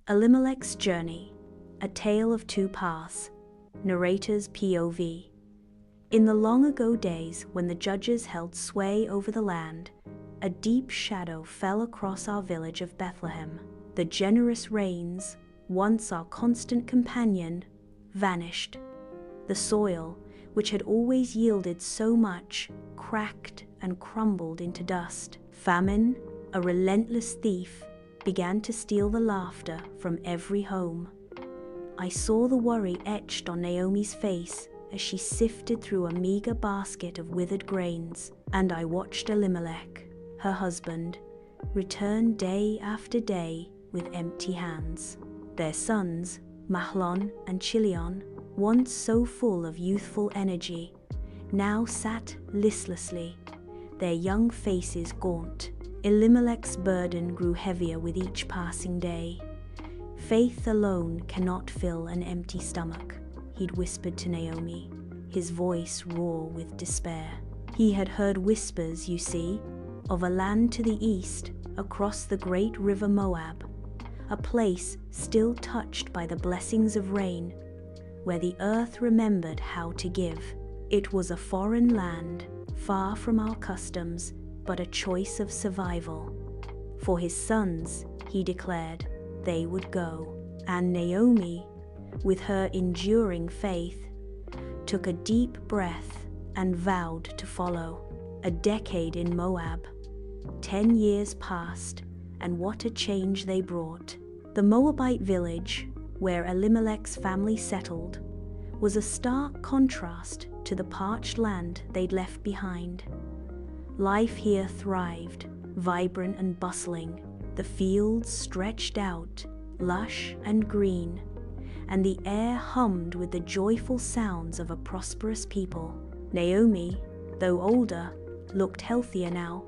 Elimelech's Journey, A Tale of Two Paths. Narrator's POV. In the long ago days when the judges held sway over the land, a deep shadow fell across our village of Bethlehem. The generous rains, once our constant companion, vanished. The soil, which had always yielded so much, cracked and crumbled into dust. Famine, a relentless thief, began to steal the laughter from every home. I saw the worry etched on Naomi's face as she sifted through a meager basket of withered grains, and I watched Elimelech, her husband, return day after day with empty hands. Their sons, Mahlon and Chilion, once so full of youthful energy, now sat listlessly, their young faces gaunt. Elimelech's burden grew heavier with each passing day. "Faith alone cannot fill an empty stomach," he'd whispered to Naomi, his voice raw with despair. He had heard whispers, you see, of a land to the east, across the great river Moab, a place still touched by the blessings of rain, where the earth remembered how to give. It was a foreign land, far from our customs, but a choice of survival. For his sons, he declared, they would go. And Naomi, with her enduring faith, took a deep breath and vowed to follow. A decade in Moab, 10 years passed, and what a change they brought. The Moabite village, where Elimelech's family settled, was a stark contrast to the parched land they'd left behind. Life here thrived, vibrant and bustling. The fields stretched out, lush and green, and the air hummed with the joyful sounds of a prosperous people. Naomi, though older, looked healthier now,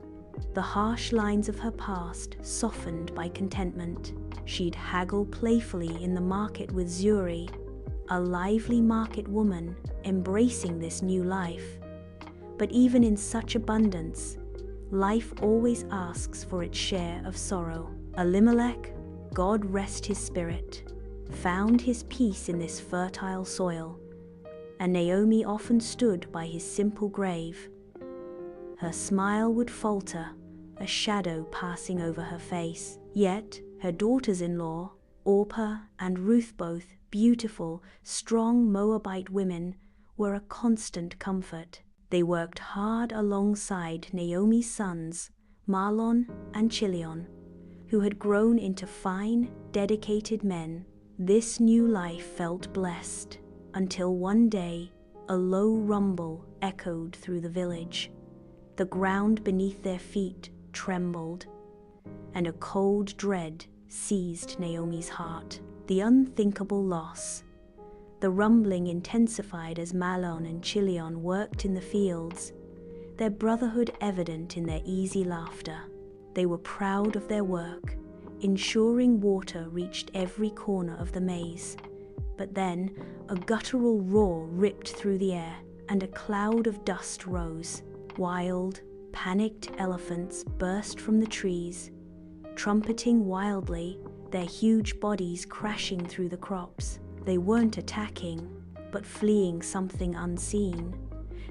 the harsh lines of her past softened by contentment. She'd haggle playfully in the market with Zuri, a lively market woman embracing this new life. But even in such abundance, life always asks for its share of sorrow. Elimelech, God rest his spirit, found his peace in this fertile soil, and Naomi often stood by his simple grave. Her smile would falter, a shadow passing over her face. Yet her daughters-in-law, Orpah and Ruth, both beautiful, strong Moabite women, were a constant comfort. They worked hard alongside Naomi's sons, Mahlon and Chilion, who had grown into fine, dedicated men. This new life felt blessed, until one day a low rumble echoed through the village. The ground beneath their feet trembled, and a cold dread seized Naomi's heart. The unthinkable loss. The rumbling intensified as Mahlon and Chilion worked in the fields, their brotherhood evident in their easy laughter. They were proud of their work, ensuring water reached every corner of the maze. But then, a guttural roar ripped through the air, and a cloud of dust rose. Wild, panicked elephants burst from the trees, trumpeting wildly, their huge bodies crashing through the crops. They weren't attacking, but fleeing something unseen,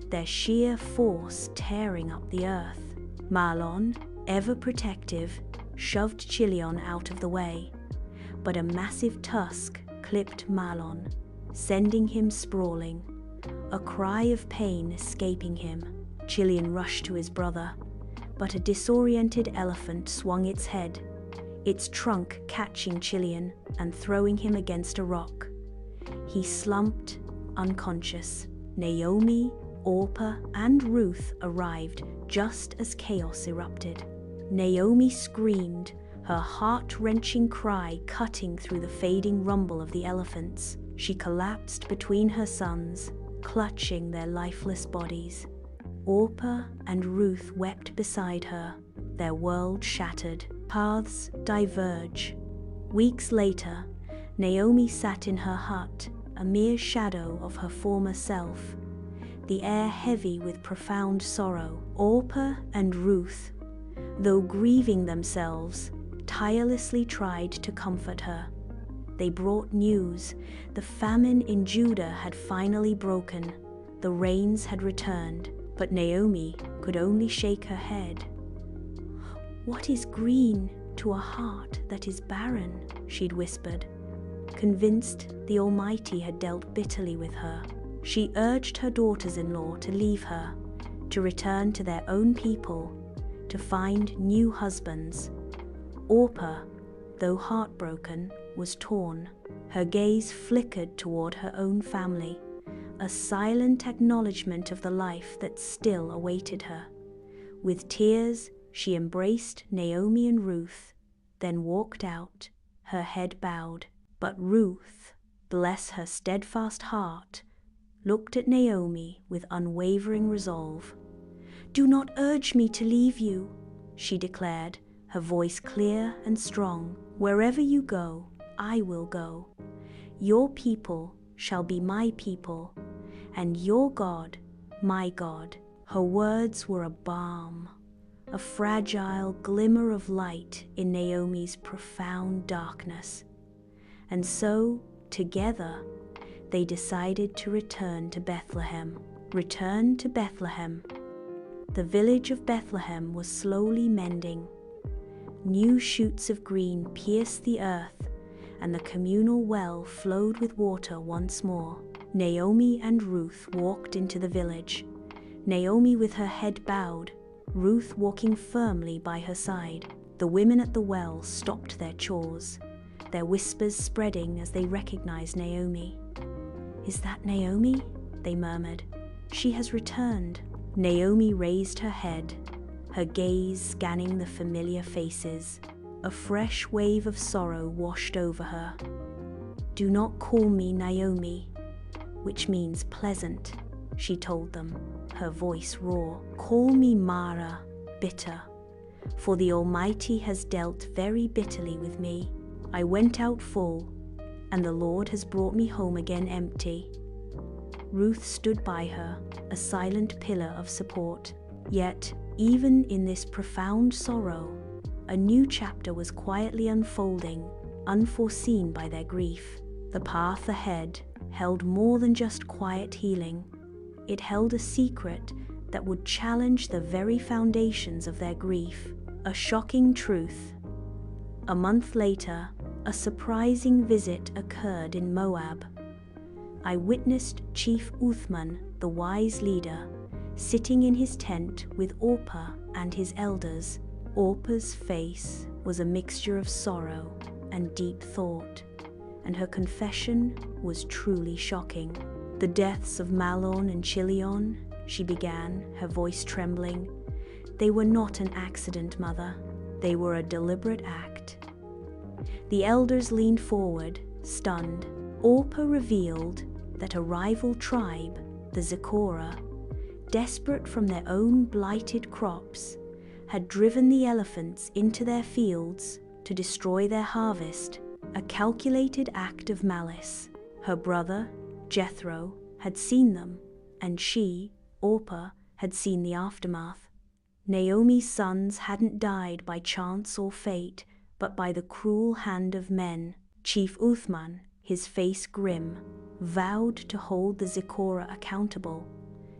their sheer force tearing up the earth. Mahlon, ever protective, shoved Chilion out of the way, but a massive tusk clipped Mahlon, sending him sprawling, a cry of pain escaping him. Chilion rushed to his brother, but a disoriented elephant swung its head, its trunk catching Chilion and throwing him against a rock. He slumped, unconscious. Naomi, Orpah, and Ruth arrived just as chaos erupted. Naomi screamed, her heart-wrenching cry cutting through the fading rumble of the elephants. She collapsed between her sons, clutching their lifeless bodies. Orpah and Ruth wept beside her, their world shattered. Paths diverge. Weeks later, Naomi sat in her hut, a mere shadow of her former self, the air heavy with profound sorrow. Orpah and Ruth, though grieving themselves, tirelessly tried to comfort her. They brought news. The famine in Judah had finally broken. The rains had returned, but Naomi could only shake her head. "What is green to a heart that is barren?" she'd whispered. Convinced the Almighty had dealt bitterly with her, she urged her daughters-in-law to leave her, to return to their own people, to find new husbands. Orpah, though heartbroken, was torn. Her gaze flickered toward her own family, a silent acknowledgement of the life that still awaited her. With tears, she embraced Naomi and Ruth, then walked out, her head bowed. But Ruth, bless her steadfast heart, looked at Naomi with unwavering resolve. "Do not urge me to leave you," she declared, her voice clear and strong. "Wherever you go, I will go. Your people shall be my people, and your God, my God." Her words were a balm, a fragile glimmer of light in Naomi's profound darkness. And so, together, they decided to return to Bethlehem. Return to Bethlehem. The village of Bethlehem was slowly mending. New shoots of green pierced the earth, and the communal well flowed with water once more. Naomi and Ruth walked into the village, Naomi with her head bowed, Ruth walking firmly by her side. The women at the well stopped their chores, their whispers spreading as they recognized Naomi. "Is that Naomi?" they murmured. "She has returned." Naomi raised her head, her gaze scanning the familiar faces. A fresh wave of sorrow washed over her. "Do not call me Naomi, which means pleasant," she told them, her voice raw. "Call me Mara, bitter, for the Almighty has dealt very bitterly with me. I went out full, and the Lord has brought me home again empty." Ruth stood by her, a silent pillar of support. Yet, even in this profound sorrow, a new chapter was quietly unfolding, unforeseen by their grief. The path ahead held more than just quiet healing. It held a secret that would challenge the very foundations of their grief. A shocking truth. A month later, a surprising visit occurred in Moab. I witnessed Chief Uthman, the wise leader, sitting in his tent with Orpah and his elders. Orpah's face was a mixture of sorrow and deep thought, and her confession was truly shocking. "The deaths of Mahlon and Chilion," she began, her voice trembling. "They were not an accident, Mother. They were a deliberate act." The elders leaned forward, stunned. Orpah revealed that a rival tribe, the Zikora, desperate from their own blighted crops, had driven the elephants into their fields to destroy their harvest, a calculated act of malice. Her brother, Jethro, had seen them, and she, Orpah, had seen the aftermath. Naomi's sons hadn't died by chance or fate, but by the cruel hand of men. Chief Uthman, his face grim, vowed to hold the Zikora accountable,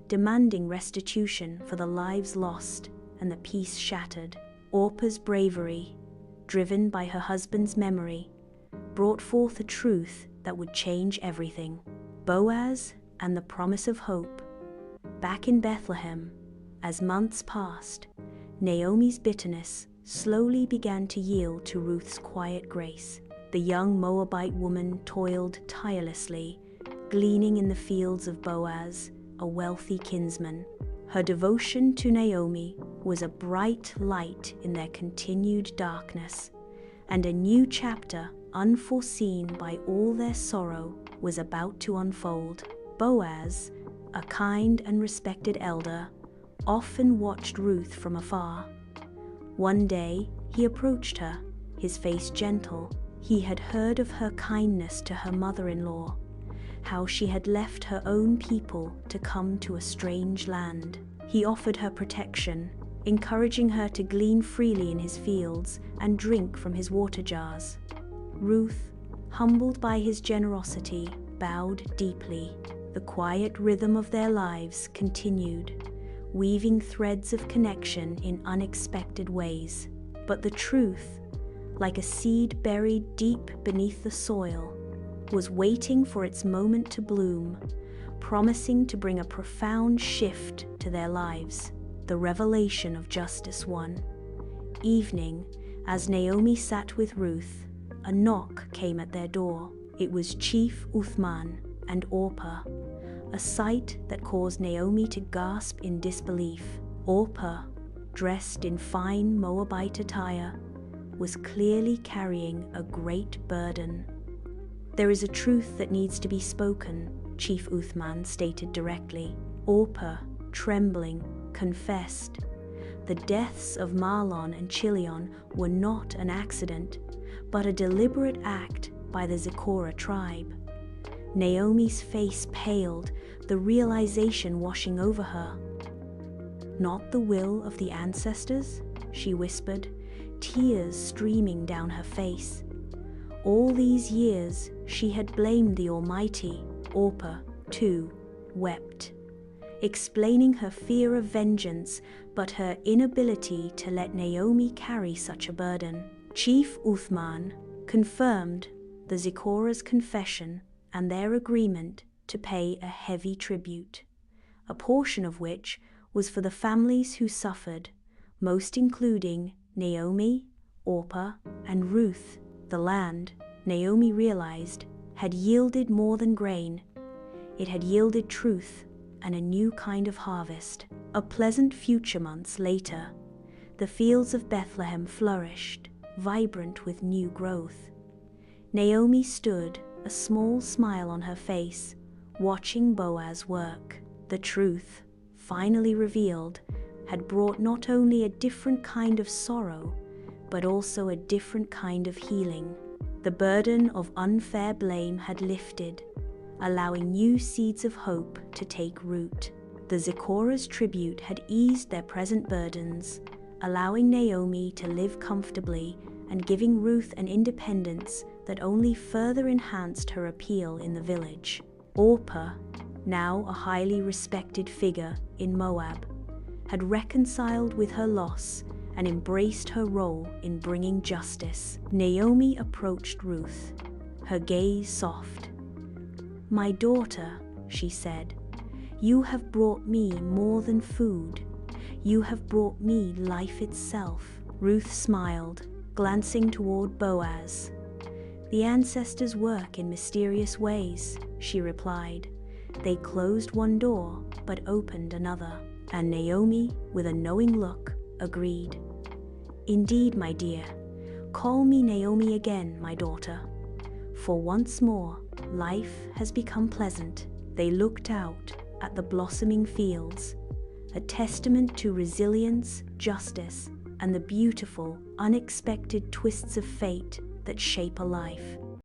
demanding restitution for the lives lost and the peace shattered. Orpah's bravery, driven by her husband's memory, brought forth a truth that would change everything. Boaz and the promise of hope. Back in Bethlehem, as months passed, Naomi's bitterness slowly began to yield to Ruth's quiet grace. The young Moabite woman toiled tirelessly, gleaning in the fields of Boaz, a wealthy kinsman. Her devotion to Naomi was a bright light in their continued darkness, and a new chapter, unforeseen by all their sorrow, was about to unfold. Boaz, a kind and respected elder, often watched Ruth from afar. One day, he approached her, his face gentle. He had heard of her kindness to her mother-in-law, how she had left her own people to come to a strange land. He offered her protection, encouraging her to glean freely in his fields and drink from his water jars. Ruth, humbled by his generosity, bowed deeply. The quiet rhythm of their lives continued, weaving threads of connection in unexpected ways. But the truth, like a seed buried deep beneath the soil, was waiting for its moment to bloom, promising to bring a profound shift to their lives. The revelation of justice one evening, as Naomi sat with Ruth, a knock came at their door. It was Chief Uthman and Orpah, a sight that caused Naomi to gasp in disbelief. Orpah, dressed in fine Moabite attire, was clearly carrying a great burden. "There is a truth that needs to be spoken," Chief Uthman stated directly. Orpah, trembling, confessed. The deaths of Mahlon and Chilion were not an accident, but a deliberate act by the Zipporah tribe. Naomi's face paled, the realization washing over her. "Not the will of the ancestors?" she whispered, tears streaming down her face. All these years she had blamed the Almighty. Orpah, too, wept, explaining her fear of vengeance, but her inability to let Naomi carry such a burden. Chief Uthman confirmed the Zipporah's confession and their agreement to pay a heavy tribute, a portion of which was for the families who suffered, most including Naomi, Orpah, and Ruth. The land, Naomi realized, had yielded more than grain. It had yielded truth and a new kind of harvest. A pleasant future months later, the fields of Bethlehem flourished, vibrant with new growth. Naomi stood, a small smile on her face, watching Boaz work. The truth, finally revealed, had brought not only a different kind of sorrow, but also a different kind of healing. The burden of unfair blame had lifted, allowing new seeds of hope to take root. The Zipporah's tribute had eased their present burdens, allowing Naomi to live comfortably and giving Ruth an independence that only further enhanced her appeal in the village. Orpah, now a highly respected figure in Moab, had reconciled with her loss and embraced her role in bringing justice. Naomi approached Ruth, her gaze soft. "My daughter," she said, "you have brought me more than food. You have brought me life itself." Ruth smiled, glancing toward Boaz. "The ancestors work in mysterious ways," she replied. "They closed one door, but opened another." And Naomi, with a knowing look, agreed. "Indeed, my dear. Call me Naomi again, my daughter. For once more, life has become pleasant." They looked out at the blossoming fields, a testament to resilience, justice, and the beautiful, unexpected twists of fate that shape a life.